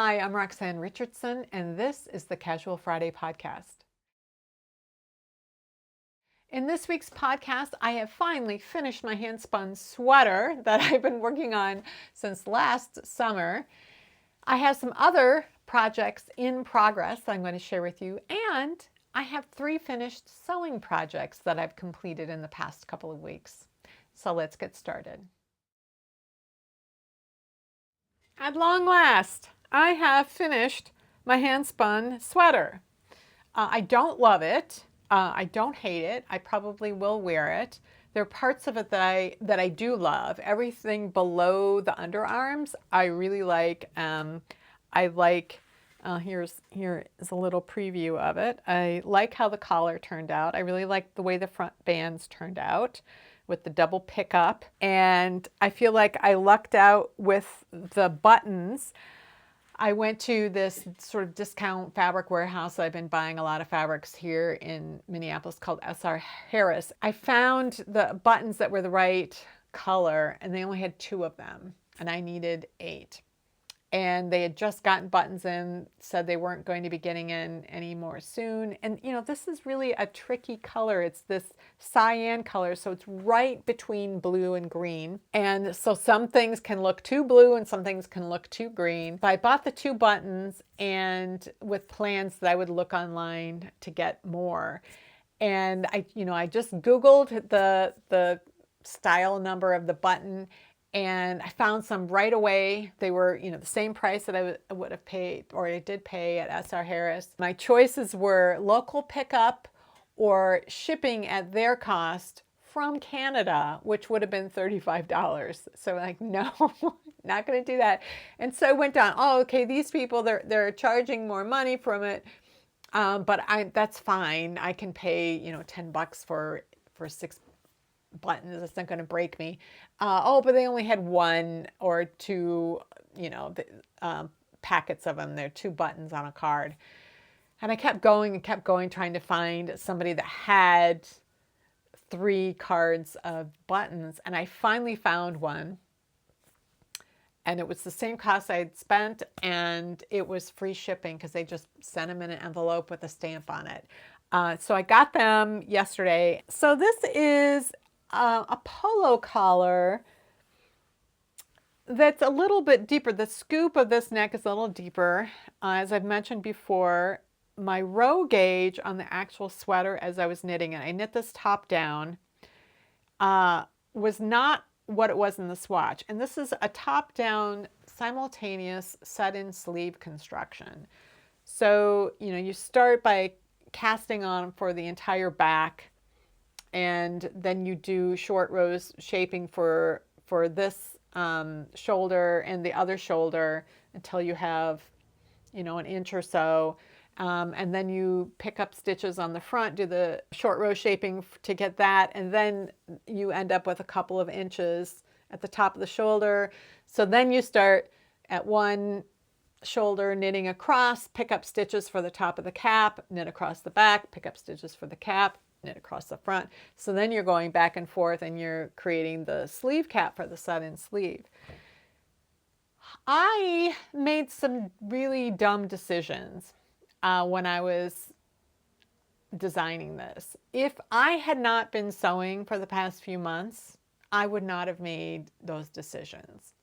Hi, I'm Roxanne Richardson, and this is the Casual Friday podcast. In this week's podcast, I have finally finished my hand-spun sweater that I've been working on since last summer. I have some other projects in progress that I'm going to share with you, and I have 3 finished sewing projects that I've completed in the past couple of weeks. So let's get started. At long last, I have finished my hand-spun sweater. I don't love it. I don't hate it. I probably will wear it. There are parts of it that I do love. Everything below the underarms, I really like. I like. Here is a little preview of it. I like how the collar turned out. I really like the way the front bands turned out with the double pickup, and I feel like I lucked out with the buttons. I went to this sort of discount fabric warehouse. I've been buying a lot of fabrics here in Minneapolis called S.R. Harris. I found the buttons that were the right color, and they only had 2 of them, and I needed 8. And they had just gotten buttons in, said they weren't going to be getting in anymore soon. And you know, this is really a tricky color. It's this cyan color, so it's right between blue and green. And so some things can look too blue and some things can look too green. But I bought the 2 buttons and with plans that I would look online to get more. And I just Googled the style number of the button, and I found some right away. They were, the same price that I would have paid, or I did pay at S.R. Harris. My choices were local pickup or shipping at their cost from Canada, which would have been $35. So like, no, not going to do that. And so I went down, oh, okay, these people, they're charging more money from it. But that's fine. I can pay, $10 for 6 buttons. It's not going to break me. But they only had 1 or 2, packets of them. There are 2 buttons on a card. And I kept going and kept going, trying to find somebody that had 3 cards of buttons. And I finally found one. And it was the same cost I had spent, and it was free shipping because they just sent them in an envelope with a stamp on it. So I got them yesterday. So this is a polo collar that's a little bit deeper. The scoop of this neck is a little deeper. As I've mentioned before, my row gauge on the actual sweater as I was knitting it, I knit this top down, was not what it was in the swatch. And this is a top down simultaneous set-in sleeve construction. So, you start by casting on for the entire back, and then you do short rows shaping for this shoulder and the other shoulder until you have, an inch or so. And then you pick up stitches on the front, do the short row shaping to get that, and then you end up with a couple of inches at the top of the shoulder. So then you start at one shoulder knitting across, pick up stitches for the top of the cap, knit across the back, pick up stitches for the cap, knit across the front. So then you're going back and forth and you're creating the sleeve cap for the set-in sleeve. I made some really dumb decisions when I was designing this. If I had not been sewing for the past few months, I would not have made those decisions.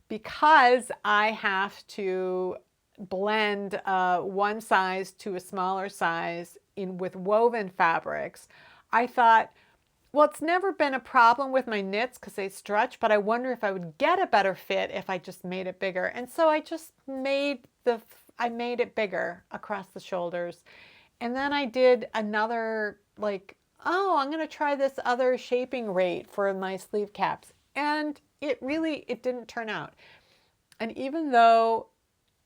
Because I have to blend one size to a smaller size with woven fabrics, I thought, well, it's never been a problem with my knits because they stretch, but I wonder if I would get a better fit if I just made it bigger. And so I just made it bigger across the shoulders. And then I did another, I'm going to try this other shaping rate for my sleeve caps. And it didn't turn out. And even though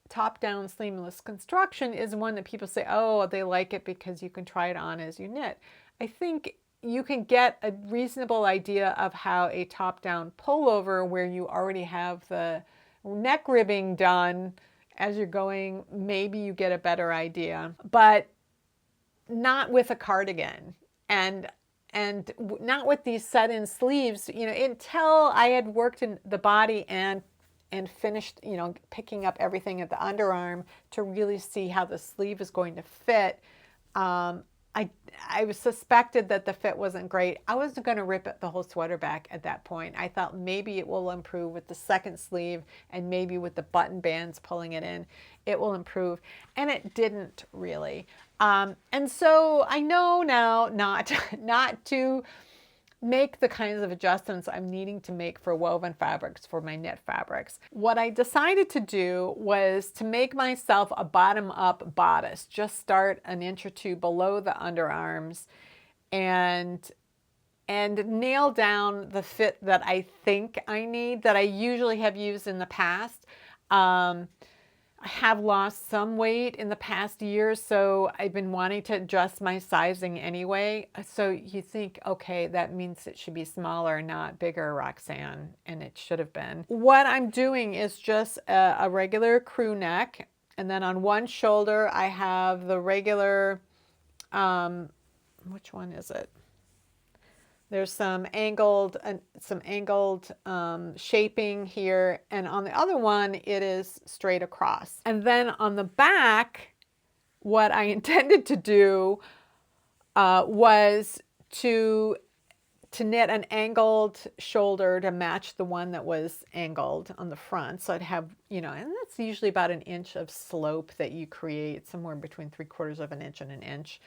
top-down sleeveless construction is one that people say, oh, they like it because you can try it on as you knit, I think you can get a reasonable idea of how a top-down pullover, where you already have the neck ribbing done as you're going, maybe you get a better idea, but not with a cardigan. And not with these set-in sleeves, until I had worked in the body and and finished, you know, picking up everything at the underarm to really see how the sleeve is going to fit. I suspected that the fit wasn't great. I wasn't going to rip it, the whole sweater back at that point. I thought maybe it will improve with the second sleeve and maybe with the button bands pulling it in, it will improve. And it didn't really. And so I know now not to make the kinds of adjustments I'm needing to make for woven fabrics, for my knit fabrics. What I decided to do was to make myself a bottom-up bodice. Just start an inch or two below the underarms and nail down the fit that I think I need, that I usually have used in the past. I have lost some weight in the past year, so I've been wanting to adjust my sizing anyway. So you think, okay, that means it should be smaller, not bigger, Roxanne, and it should have been. What I'm doing is just a regular crew neck, and then on one shoulder I have the regular, which one is it? There's some angled shaping here, and on the other one it is straight across. And then on the back, what I intended to do was to knit an angled shoulder to match the one that was angled on the front. So I'd have, you know, and that's usually about an inch of slope that you create, somewhere between 3/4 of an inch and an inch.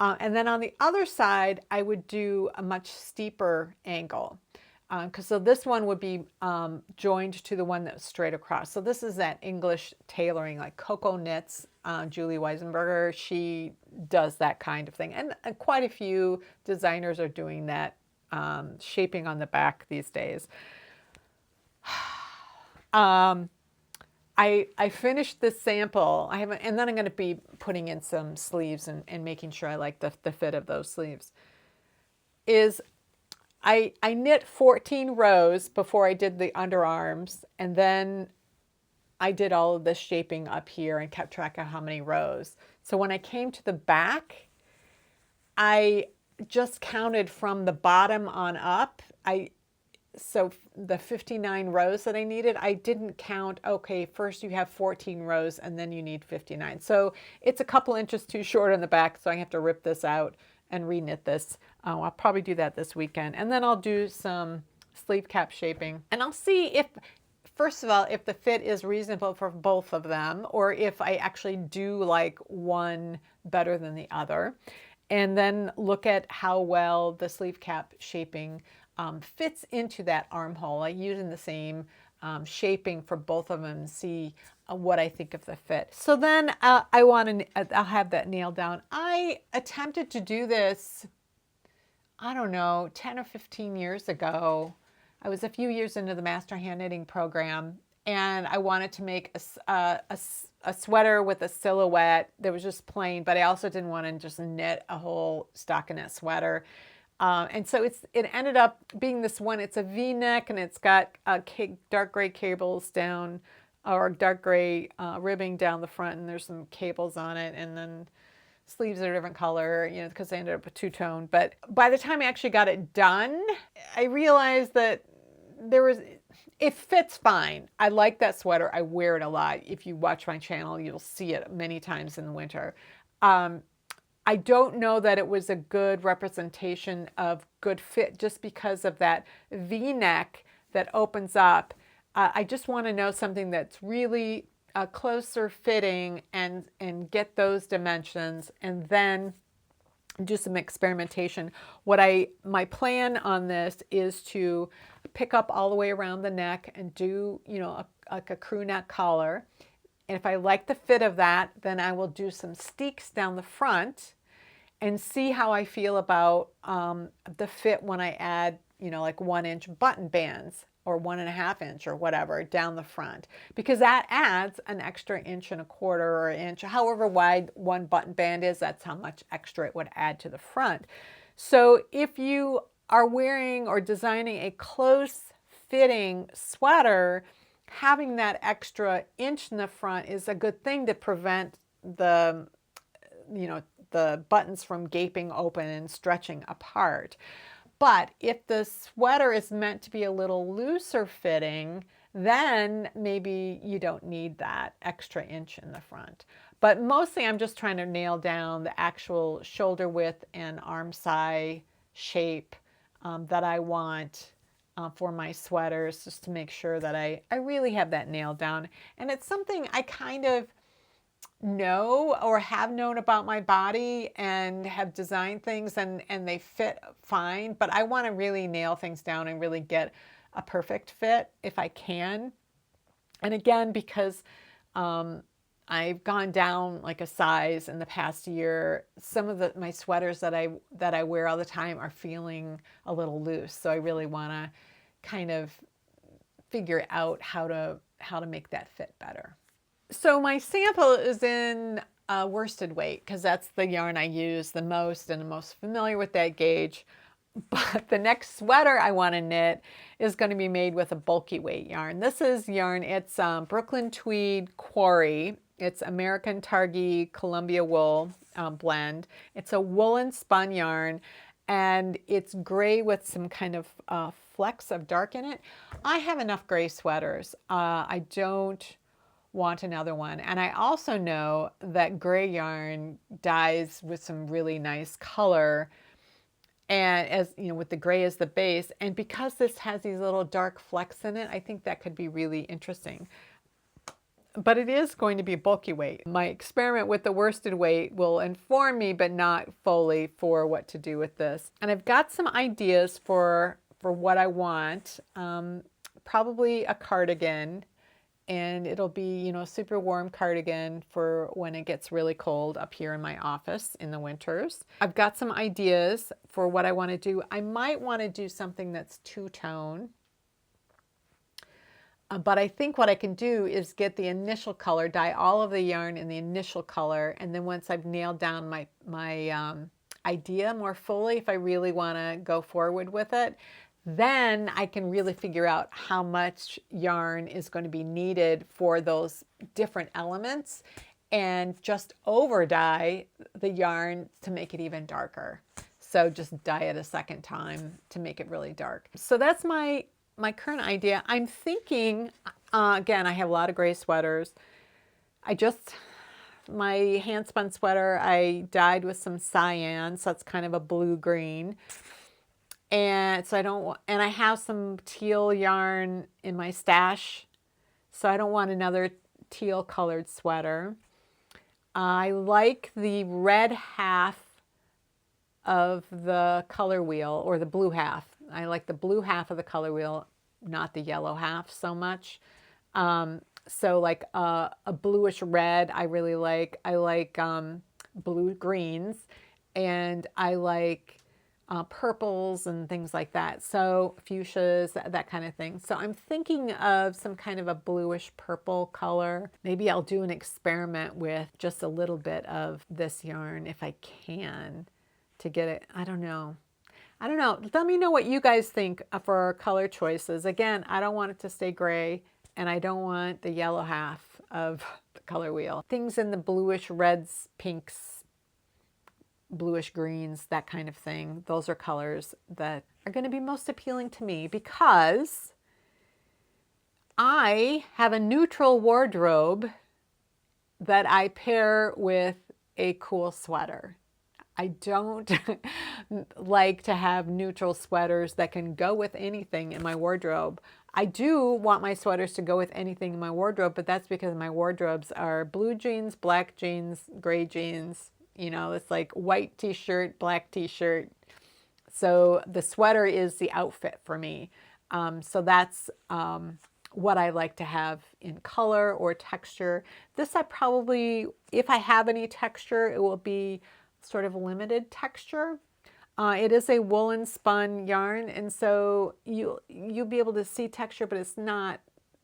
And then on the other side, I would do a much steeper angle. So this one would be joined to the one that's straight across. So this is that English tailoring, like Coco Knits, Julie Weisenberger. She does that kind of thing. And quite a few designers are doing that shaping on the back these days. I finished this sample. And then I'm going to be putting in some sleeves and making sure I like the fit of those sleeves. I knit 14 rows before I did the underarms, and then I did all of this shaping up here and kept track of how many rows. So when I came to the back, I just counted from the bottom on up. So the 59 rows that I needed, I didn't count, okay, first you have 14 rows and then you need 59. So it's a couple inches too short on the back, so I have to rip this out and re-knit this. I'll probably do that this weekend. And then I'll do some sleeve cap shaping. And I'll see if, first of all, if the fit is reasonable for both of them, or if I actually do like one better than the other. And then look at how well the sleeve cap shaping fits into that armhole. I using the same shaping for both of them and see what I think of the fit. So then I'll have that nailed down. I attempted to do this, I don't know, 10 or 15 years ago. I was a few years into the Master Hand Knitting program, and I wanted to make a sweater with a silhouette that was just plain, but I also didn't want to just knit a whole stockinette sweater. And so it ended up being this one. It's a V-neck, and it's got dark gray cables down, or dark gray ribbing down the front, and there's some cables on it, and then sleeves are a different color, you know, because I ended up with two-tone. But by the time I actually got it done, I realized that it fits fine. I like that sweater. I wear it a lot. If you watch my channel, you'll see it many times in the winter. I don't know that it was a good representation of good fit just because of that V-neck that opens up. I just want to know something that's really closer fitting and get those dimensions, and then do some experimentation. My plan on this is to pick up all the way around the neck and do, you know, like a crew neck collar. And if I like the fit of that, then I will do some steeks down the front and see how I feel about the fit when I add, you know, like 1-inch button bands or 1.5 inch or whatever down the front, because that adds an extra 1.25 inches or an inch, however wide one button band is, that's how much extra it would add to the front. So if you are wearing or designing a close fitting sweater, having that extra inch in the front is a good thing to prevent the, you know, the buttons from gaping open and stretching apart. But if the sweater is meant to be a little looser fitting, then maybe you don't need that extra inch in the front. But mostly I'm just trying to nail down the actual shoulder width and arm side shape that I want for my sweaters, just to make sure that I really have that nailed down. And it's something I kind of know or have known about my body and have designed things and they fit fine, but I want to really nail things down and really get a perfect fit if I can. And again, because I've gone down like a size in the past year, some of my sweaters that I wear all the time are feeling a little loose. So I really want to kind of figure out how to make that fit better. So my sample is in worsted weight because that's the yarn I use the most and I'm most familiar with that gauge. But the next sweater I want to knit is going to be made with a bulky weight yarn. This is yarn, it's Brooklyn Tweed Quarry. It's American Targhee Columbia wool blend. It's a woolen-spun yarn and it's gray with some kind of flecks of dark in it. I have enough gray sweaters. I don't want another one. And I also know that gray yarn dyes with some really nice color, and as you know, with the gray as the base, and because this has these little dark flecks in it, I think that could be really interesting. But it is going to be bulky weight. My experiment with the worsted weight will inform me, but not fully, for what to do with this. And I've got some ideas for what I want. Probably a cardigan. And it'll be, you know, a super warm cardigan for when it gets really cold up here in my office in the winters. I've got some ideas for what I want to do. I might want to do something that's two-tone. But I think what I can do is get the initial color, dye all of the yarn in the initial color, and then once I've nailed down my idea more fully, if I really want to go forward with it, then I can really figure out how much yarn is going to be needed for those different elements and just over dye the yarn to make it even darker. So just dye it a second time to make it really dark. So that's my current idea. I'm thinking, again, I have a lot of gray sweaters. My handspun sweater, I dyed with some cyan, so it's kind of a blue-green. And so I have some teal yarn in my stash, so I don't want another teal colored sweater. I like the red half of the color wheel, or the blue half. I like the blue half of the color wheel, not the yellow half so much. So like a bluish red I really like. I like blue greens, and I like purples and things like that. So fuchsias, that kind of thing. So I'm thinking of some kind of a bluish purple color. Maybe I'll do an experiment with just a little bit of this yarn if I can to get it. I don't know. Let me know what you guys think for color choices. Again, I don't want it to stay gray, and I don't want the yellow half of the color wheel. Things in the bluish reds, pinks, bluish greens, that kind of thing. Those are colors that are going to be most appealing to me because I have a neutral wardrobe that I pair with a cool sweater. I don't like to have neutral sweaters that can go with anything in my wardrobe. I do want my sweaters to go with anything in my wardrobe, but that's because my wardrobes are blue jeans, black jeans, gray jeans. You know, it's like white t-shirt, black t-shirt. So the sweater is the outfit for me. So that's what I like to have in color or texture. This I probably, if I have any texture, it will be sort of limited texture. It is a woolen-spun yarn, and so you'll be able to see texture, but it's not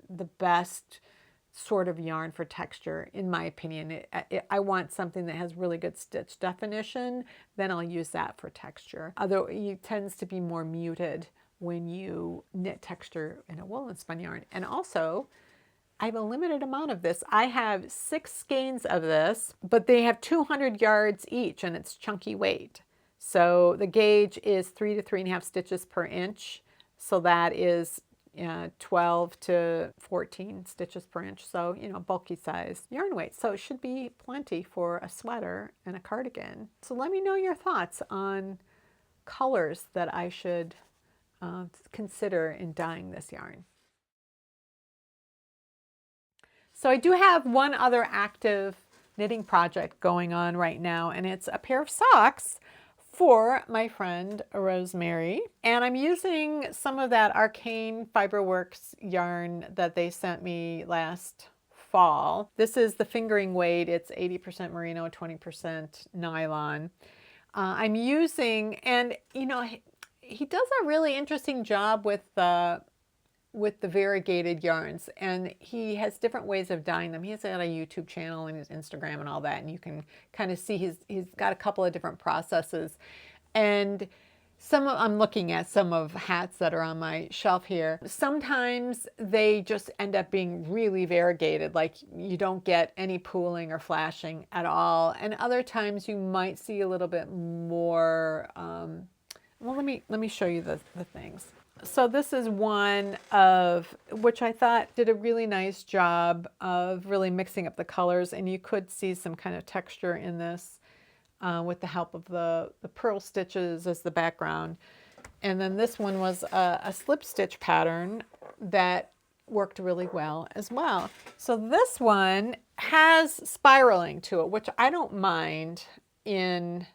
the best sort of yarn for texture, in my opinion. I want something that has really good stitch definition, then I'll use that for texture. Although it tends to be more muted when you knit texture in a woolen-spun yarn. And also, I have a limited amount of this. I have 6 skeins of this, but they have 200 yards each, and it's chunky weight. So the gauge is 3 to 3.5 stitches per inch. So that is 12 to 14 stitches per inch. So, bulky size yarn weight. So it should be plenty for a sweater and a cardigan. So let me know your thoughts on colors that I should consider in dyeing this yarn. So I do have one other active knitting project going on right now, and it's a pair of socks for my friend Rosemary. And I'm using some of that Arcane Fiberworks yarn that they sent me last fall. This is the fingering weight. It's 80% merino, 20% nylon. I'm using, and he does a really interesting job with the variegated yarns, and he has different ways of dyeing them. He has got a YouTube channel and his Instagram and all that, and you can kind of see he's got a couple of different processes. And I'm looking at some of hats that are on my shelf here. Sometimes they just end up being really variegated, like you don't get any pooling or flashing at all. And other times you might see a little bit more, well, let me show you the things. So this is one of which I thought did a really nice job of really mixing up the colors, and you could see some kind of texture in this with the help of the purl stitches as the background. And then this one was a slip stitch pattern that worked really well as well. So this one has spiraling to it, which I don't mind in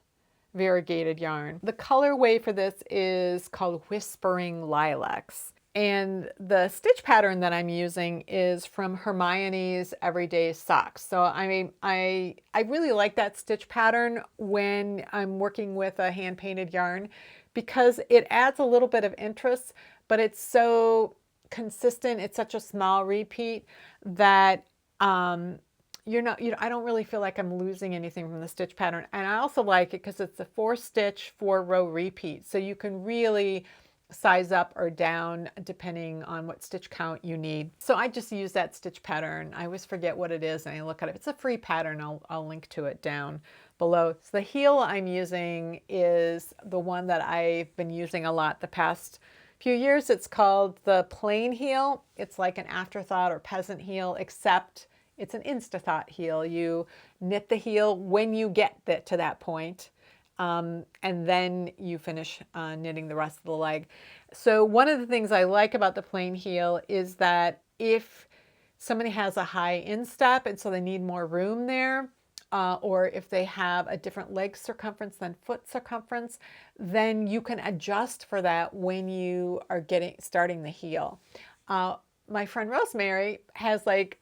variegated yarn. The colorway for this is called Whispering Lilacs. And the stitch pattern that I'm using is from Hermione's Everyday Socks. So I mean, I really like that stitch pattern when I'm working with a hand-painted yarn because it adds a little bit of interest, but it's so consistent. It's such a small repeat that I don't really feel like I'm losing anything from the stitch pattern. And I also like it because it's a 4-stitch, 4-row repeat. So you can really size up or down depending on what stitch count you need. So I just use that stitch pattern. I always forget what it is and I look at it. It's a free pattern. I'll link to it down below. So the heel I'm using is the one that I've been using a lot the past few years. It's called the plain heel. It's like an afterthought or peasant heel, except it's an Instathought heel. You knit the heel when you get to that point, and then you finish knitting the rest of the leg. So one of the things I like about the plain heel is that if somebody has a high instep and so they need more room there, or if they have a different leg circumference than foot circumference, then you can adjust for that when you are starting the heel. My friend Rosemary has like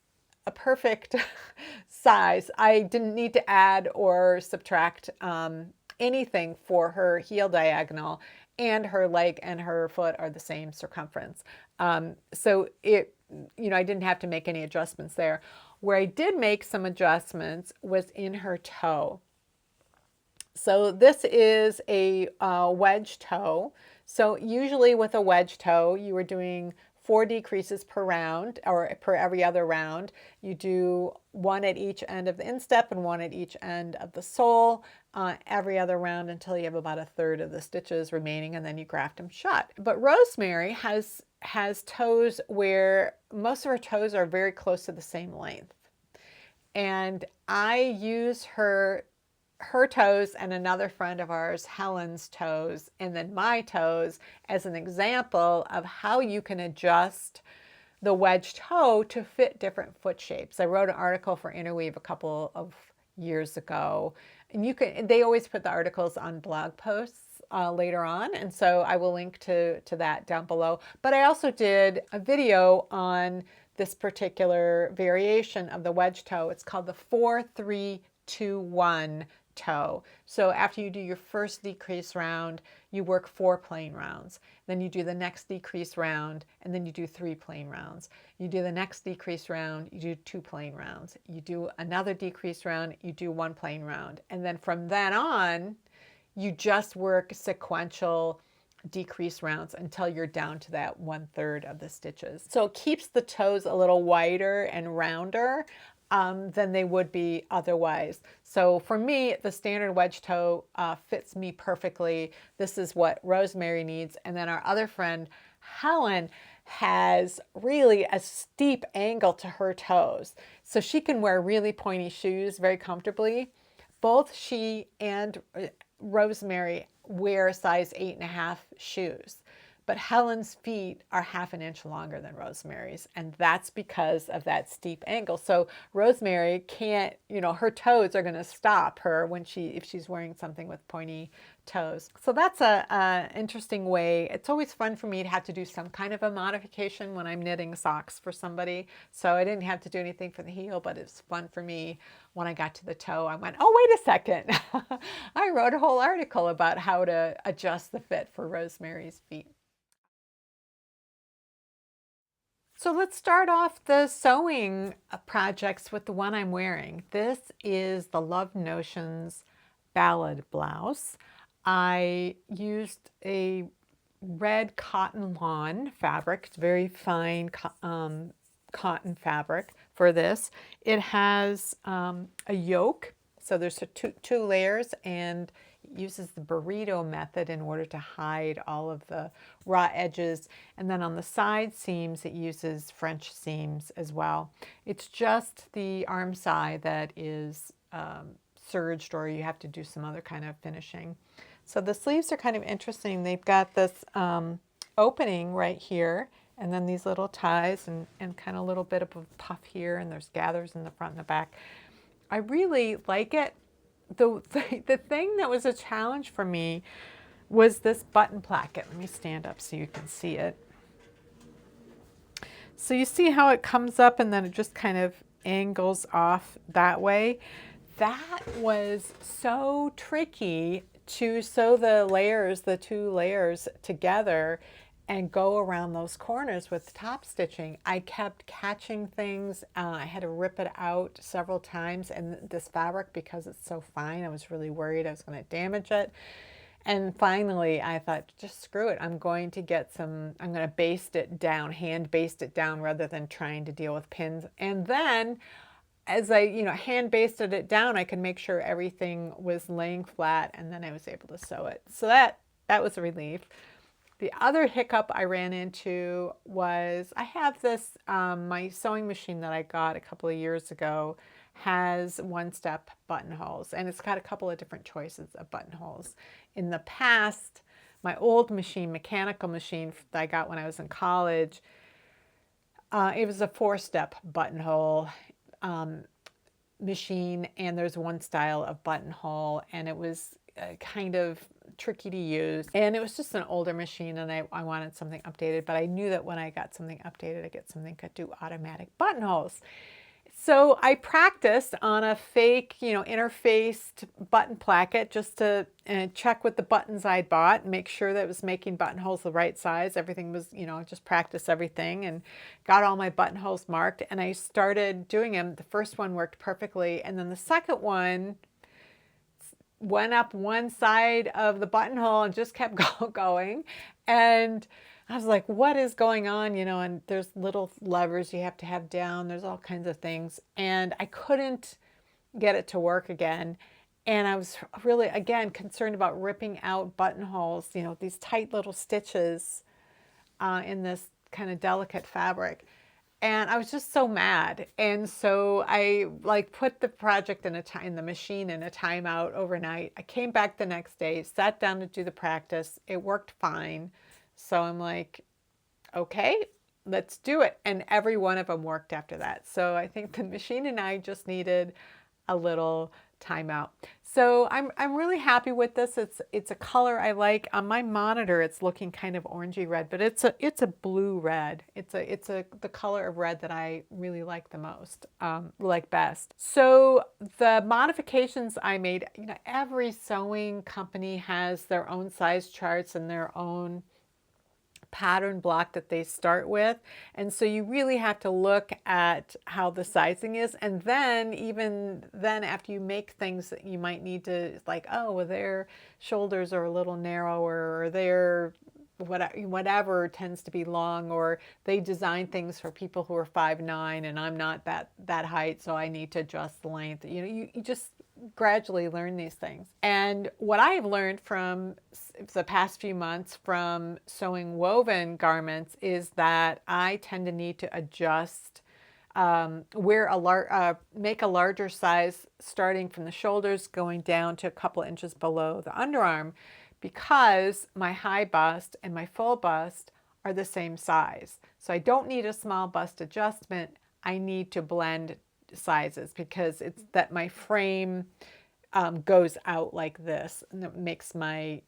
a perfect size. I didn't need to add or subtract anything for her heel diagonal, and her leg and her foot are the same circumference. So I didn't have to make any adjustments there. Where I did make some adjustments was in her toe. So this is a wedge toe. So usually with a wedge toe, you are doing 4 decreases per round, or per every other round. You do 1 at each end of the instep and 1 at each end of the sole every other round until you have about 1/3 of the stitches remaining, and then you graft them shut. But Rosemary has toes where most of her toes are very close to the same length. And I use her toes and another friend of ours, Helen's toes, and then my toes as an example of how you can adjust the wedge toe to fit different foot shapes. I wrote an article for Interweave a couple of years ago, and they always put the articles on blog posts later on, and so I will link to that down below. But I also did a video on this particular variation of the wedge toe. It's called the 4-3-2-1 toe. So after you do your first decrease round, you work 4 plain rounds. Then you do the next decrease round, and then you do 3 plain rounds. You do the next decrease round, you do 2 plain rounds. You do another decrease round, you do 1 plain round. And then from then on, you just work sequential decrease rounds until you're down to that 1/3 of the stitches. So it keeps the toes a little wider and rounder than they would be otherwise. So for me, the standard wedge toe fits me perfectly. This is what Rosemary needs. And then our other friend, Helen, has really a steep angle to her toes. So she can wear really pointy shoes very comfortably. Both she and Rosemary wear size 8.5 shoes. But Helen's feet are 1/2 inch longer than Rosemary's, and that's because of that steep angle. So Rosemary can't, her toes are going to stop her when if she's wearing something with pointy toes. So that's a interesting way. It's always fun for me to have to do some kind of a modification when I'm knitting socks for somebody. So I didn't have to do anything for the heel, but it's fun for me when I got to the toe. I went, oh, wait a second. I wrote a whole article about how to adjust the fit for Rosemary's feet. So let's start off the sewing projects with the one I'm wearing. This is the Love Notions Ballad blouse. I used a red cotton lawn fabric. It's very fine cotton fabric for this. It has a yoke, so there's two layers, and it uses the burrito method in order to hide all of the raw edges. And then on the side seams, it uses French seams as well. It's just the arm side that is serged, or you have to do some other kind of finishing. So the sleeves are kind of interesting. They've got this opening right here, and then these little ties and kind of a little bit of a puff here, and there's gathers in the front and the back. I really like it. The thing that was a challenge for me was this button placket. Let me stand up so you can see it. So you see how it comes up and then it just kind of angles off that way. That was so tricky to sew the two layers together and go around those corners with top stitching. I kept catching things. I had to rip it out several times, and this fabric, because it's so fine, I was really worried I was going to damage it. And finally I thought, just screw it. I'm going to baste it down, hand baste it down rather than trying to deal with pins. And then as I, hand basted it down, I could make sure everything was laying flat, and then I was able to sew it. So that was a relief. The other hiccup I ran into was I have this, my sewing machine that I got a couple of years ago has one-step buttonholes, and it's got a couple of different choices of buttonholes. In the past, my old machine, mechanical machine that I got when I was in college, it was a 4-step buttonhole machine, and there's one style of buttonhole, and it was kind of tricky to use, and it was just an older machine, and I wanted something updated, but I knew that when I got something updated, I get something that could do automatic buttonholes. So I practiced on a fake, interfaced button placket just to check with the buttons I'd bought and make sure that it was making buttonholes the right size. Everything was, just practice everything, and got all my buttonholes marked, and I started doing them. The first one worked perfectly, and then the second one went up one side of the buttonhole and just kept going. And I was like, what is going on? And there's little levers you have to have down. There's all kinds of things. And I couldn't get it to work again. And I was really, again, concerned about ripping out buttonholes, these tight little stitches in this kind of delicate fabric. And I was just so mad. And so I put the project in the machine in a timeout overnight. I came back the next day, sat down to do the practice. It worked fine. So I'm like, okay, let's do it. And every one of them worked after that. So I think the machine and I just needed a little timeout. So I'm really happy with this. It's a color I like. On my monitor, it's looking kind of orangey red, but it's a blue red. It's the color of red that I really like the most, like best. So the modifications I made, every sewing company has their own size charts and their own pattern block that they start with, and so you really have to look at how the sizing is, and then even then after you make things that you might need to, like, oh, well, their shoulders are a little narrower, or their whatever tends to be long, or they design things for people who are 5'9", and I'm not that height, so I need to adjust the length. You just gradually learn these things. And what I have learned from the past few months from sewing woven garments is that I tend to need to adjust, make a larger size starting from the shoulders going down to a couple inches below the underarm, because my high bust and my full bust are the same size. So I don't need a small bust adjustment. I need to blend sizes because it's that my frame goes out like this, and it makes my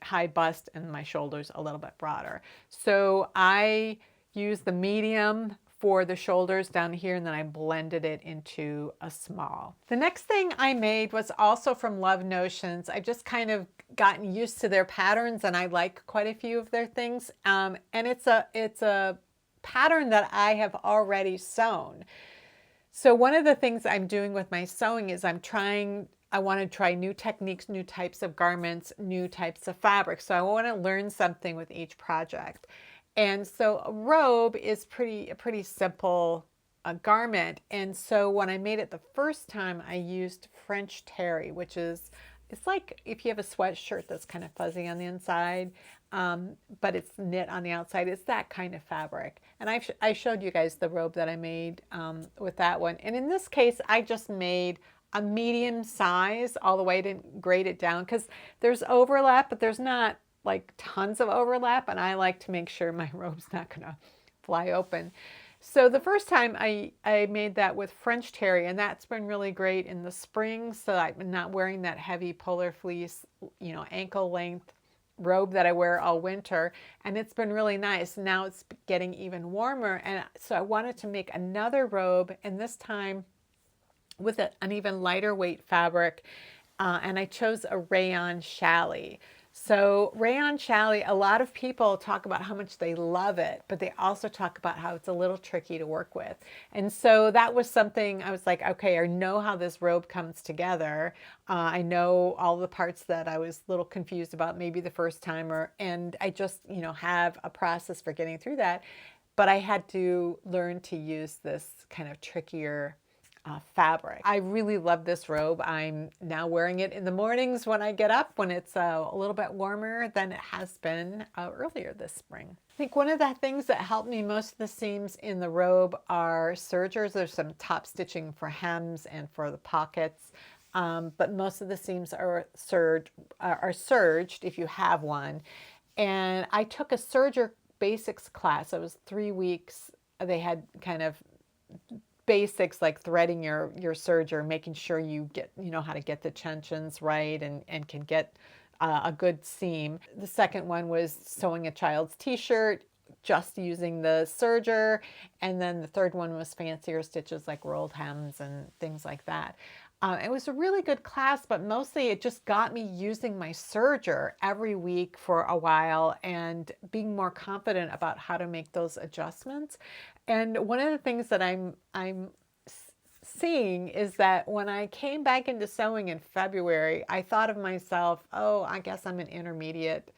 high bust and my shoulders a little bit broader. So I use the medium for the shoulders down here, and then I blended it into a small. The next thing I made was also from Love Notions. I've just kind of gotten used to their patterns, and I like quite a few of their things. And it's a pattern that I have already sewn. So one of the things I'm doing with my sewing is I want to try new techniques, new types of garments, new types of fabric. So I want to learn something with each project. And so a robe is a pretty simple garment. And so when I made it the first time, I used French terry, which is, it's like if you have a sweatshirt that's kind of fuzzy on the inside, but it's knit on the outside. It's that kind of fabric. And I showed you guys the robe that I made with that one. And in this case, I just made a medium size all the way. I didn't grade it down because there's overlap, but there's not like tons of overlap. And I like to make sure my robe's not going to fly open. So the first time I made that with French terry, and that's been really great in the spring, so I'm not wearing that heavy polar fleece, ankle length robe that I wear all winter, and it's been really nice. Now it's getting even warmer, and so I wanted to make another robe, and this time with an even lighter weight fabric, and I chose a Rayon challis. So Rayon challis, a lot of people talk about how much they love it, but they also talk about how it's a little tricky to work with. And so that was something I was like, okay, I know how this robe comes together. I know all the parts that I was a little confused about maybe the first time, and I just, have a process for getting through that. But I had to learn to use this kind of trickier fabric. I really love this robe. I'm now wearing it in the mornings when I get up, when it's a little bit warmer than it has been earlier this spring. I think one of the things that helped me most of the seams in the robe are sergers. There's some top stitching for hems and for the pockets, but most of the seams are serged if you have one. And I took a serger basics class. It was 3 weeks. They had kind of basics like threading your serger, making sure you know how to get the tensions right and can get a good seam. The second one was sewing a child's t-shirt, just using the serger. And then the third one was fancier stitches like rolled hems and things like that. It was a really good class, but mostly it just got me using my serger every week for a while and being more confident about how to make those adjustments. And one of the things that I'm seeing is that when I came back into sewing in February, I thought of myself, oh, I guess I'm an intermediate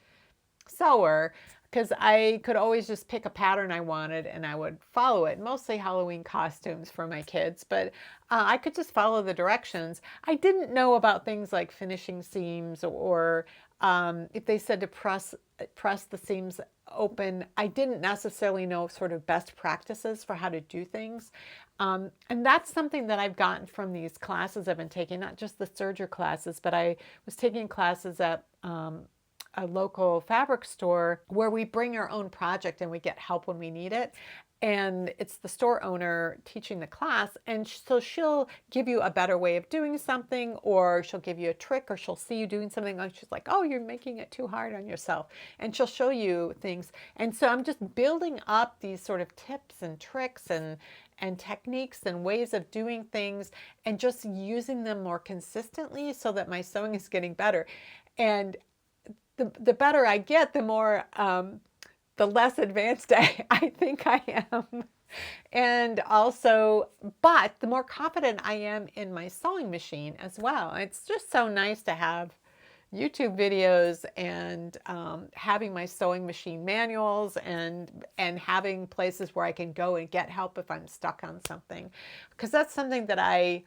sewer, because I could always just pick a pattern I wanted and I would follow it. Mostly Halloween costumes for my kids, but I could just follow the directions. I didn't know about things like finishing seams, or if they said to press the seams open. I didn't necessarily know sort of best practices for how to do things. And that's something that I've gotten from these classes I've been taking, not just the serger classes, but I was taking classes at a local fabric store where we bring our own project and we get help when we need it. And it's the store owner teaching the class. And so she'll give you a better way of doing something, or she'll give you a trick, or she'll see you doing something and she's like, oh, you're making it too hard on yourself. And she'll show you things. And so I'm just building up these sort of tips and tricks and techniques and ways of doing things, and just using them more consistently so that my sewing is getting better. And the better I get, the more, the less advanced I think I am. And also, but the more confident I am in my sewing machine as well. It's just so nice to have, YouTube videos and having my sewing machine manuals and having places where I can go and get help if I'm stuck on something, because that's something that I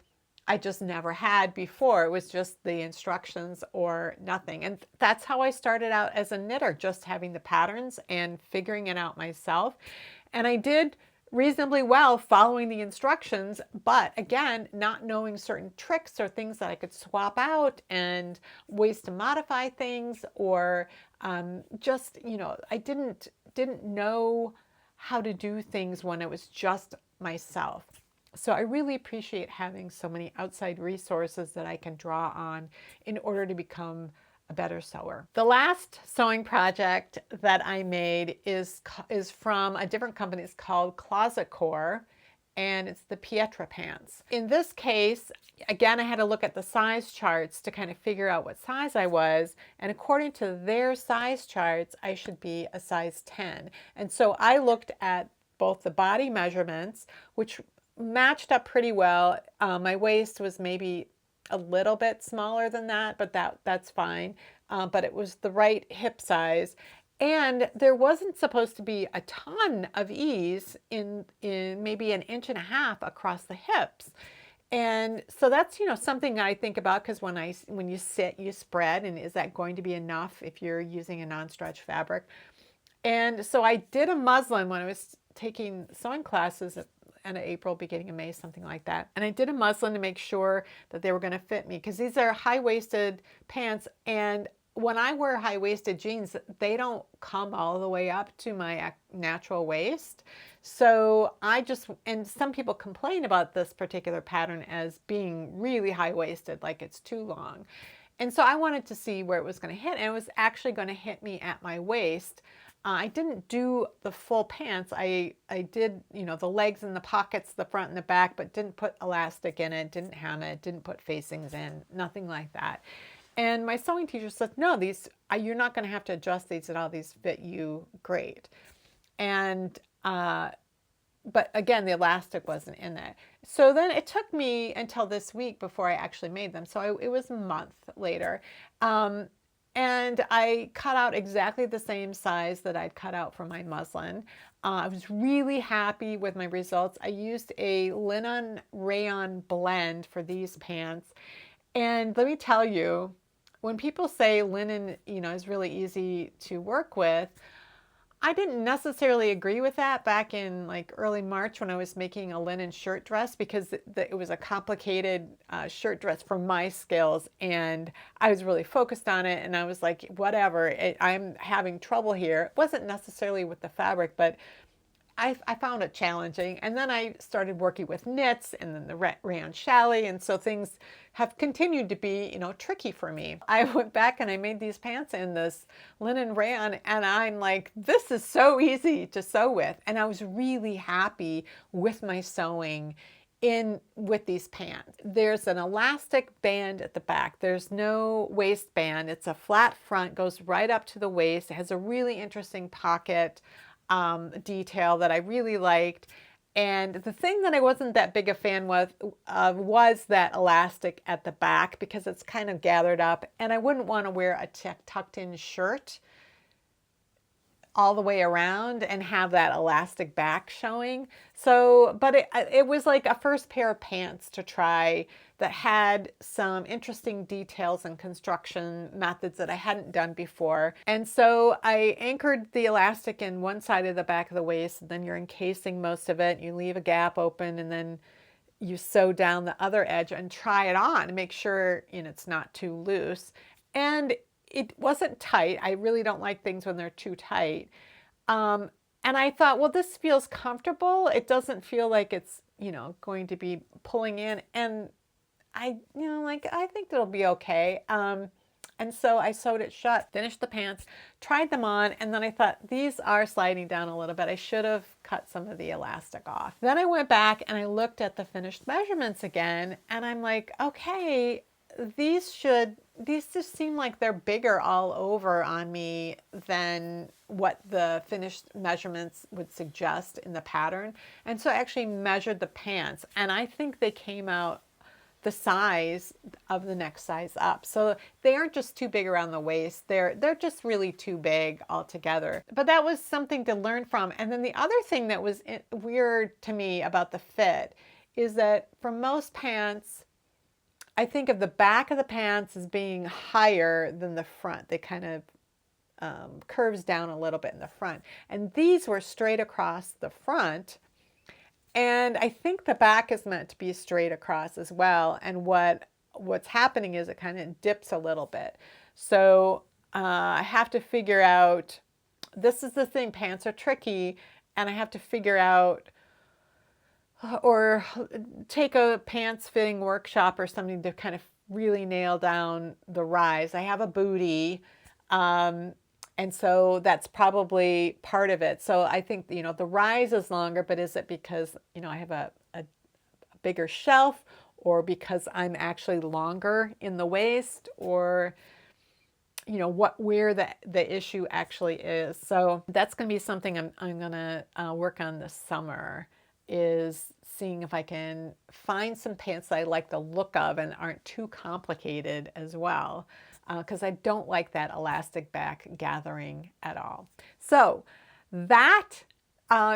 just never had before. It was just the instructions or nothing. And that's how I started out as a knitter, just having the patterns and figuring it out myself. And I did reasonably well following the instructions, but again, not knowing certain tricks or things that I could swap out and ways to modify things, or just, you know, I didn't know how to do things when it was just myself. So I really appreciate having so many outside resources that I can draw on in order to become a better sewer. The last sewing project that I made is from a different company. It's called Closet Core, and it's the Pietra pants. In this case, again, I had to look at the size charts to kind of figure out what size I was, and according to their size charts, I should be a size 10. And so I looked at both the body measurements, which matched up pretty well. My waist was maybe a little bit smaller than that, but that's fine. But it was the right hip size. And there wasn't supposed to be a ton of ease in maybe 1.5 inches across the hips. And so that's, you know, something I think about, because when you sit, you spread, and is that going to be enough if you're using a non-stretch fabric? And so I did a muslin when I was taking sewing classes at end of April, beginning of May, something like that. And I did a muslin to make sure that they were going to fit me, because these are high-waisted pants. And when I wear high-waisted jeans, they don't come all the way up to my natural waist. So and some people complain about this particular pattern as being really high-waisted, like it's too long. And so I wanted to see where it was going to hit, and it was actually going to hit me at my waist. I didn't do the full pants. I did, you know, the legs and the pockets, the front and the back, but didn't put elastic in it, didn't hem it, didn't put facings in, nothing like that. And my sewing teacher said, no, you're not going to have to adjust these at all. These fit you great. And, but again, the elastic wasn't in there. So then it took me until this week before I actually made them. So it was a month later. And I cut out exactly the same size that I'd cut out for my muslin. I was really happy with my results. I used a linen rayon blend for these pants. And let me tell you, when people say linen, you know, is really easy to work with, I didn't necessarily agree with that back in like early March when I was making a linen shirt dress, because it was a complicated shirt dress for my skills, and I was really focused on it, and I was like, whatever, I'm having trouble here. It wasn't necessarily with the fabric, but I found it challenging. And then I started working with knits and then the Rayon Challis, and so things have continued to be, you know, tricky for me. I went back and I made these pants in this linen rayon, and I'm like, this is so easy to sew with. And I was really happy with my sewing with these pants. There's an elastic band at the back. There's no waistband. It's a flat front, goes right up to the waist. It has a really interesting pocket detail that I really liked. And the thing that I wasn't that big a fan of was that elastic at the back, because it's kind of gathered up, and I wouldn't want to wear a tucked in shirt all the way around and have that elastic back showing. So, but it was like a first pair of pants to try that had some interesting details and construction methods that I hadn't done before. And so I anchored the elastic in one side of the back of the waist, and then you're encasing most of it. You leave a gap open, and then you sew down the other edge and try it on and make sure, you know, it's not too loose. And it wasn't tight. I really don't like things when they're too tight. And I thought, well, this feels comfortable. It doesn't feel like it's, you know, going to be pulling in. And I think it'll be okay. And so I sewed it shut, finished the pants, tried them on, and then I thought, these are sliding down a little bit. I should have cut some of the elastic off. Then I went back and I looked at the finished measurements again, and I'm like, okay, these just seem like they're bigger all over on me than what the finished measurements would suggest in the pattern. And so I actually measured the pants, and I think they came out the size of the next size up. So they aren't just too big around the waist. They're just really too big altogether. But that was something to learn from. And then the other thing that was weird to me about the fit is that for most pants, I think of the back of the pants as being higher than the front. They kind of curves down a little bit in the front. And these were straight across the front. And I think the back is meant to be straight across as well. And what's happening is it kind of dips a little bit. So I have to figure out, this is the thing, pants are tricky, and I have to figure out or take a pants fitting workshop or something to kind of really nail down the rise. I have a booty, and so that's probably part of it. So I think, you know, the rise is longer, but is it because, you know, I have a bigger shelf, or because I'm actually longer in the waist, or, you know, where the issue actually is. So that's going to be something I'm going to work on this summer, is seeing if I can find some pants that I like the look of and aren't too complicated as well, because I don't like that elastic back gathering at all. So that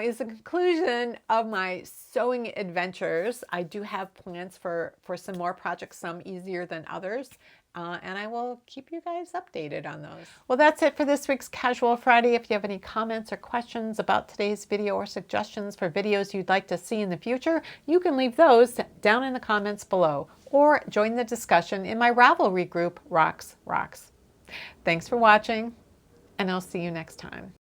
is the conclusion of my sewing adventures. I do have plans for some more projects, some easier than others. And I will keep you guys updated on those. Well, that's it for this week's Casual Friday. If you have any comments or questions about today's video, or suggestions for videos you'd like to see in the future, you can leave those down in the comments below, or join the discussion in my Ravelry group, Rox Rocks. Thanks for watching, and I'll see you next time.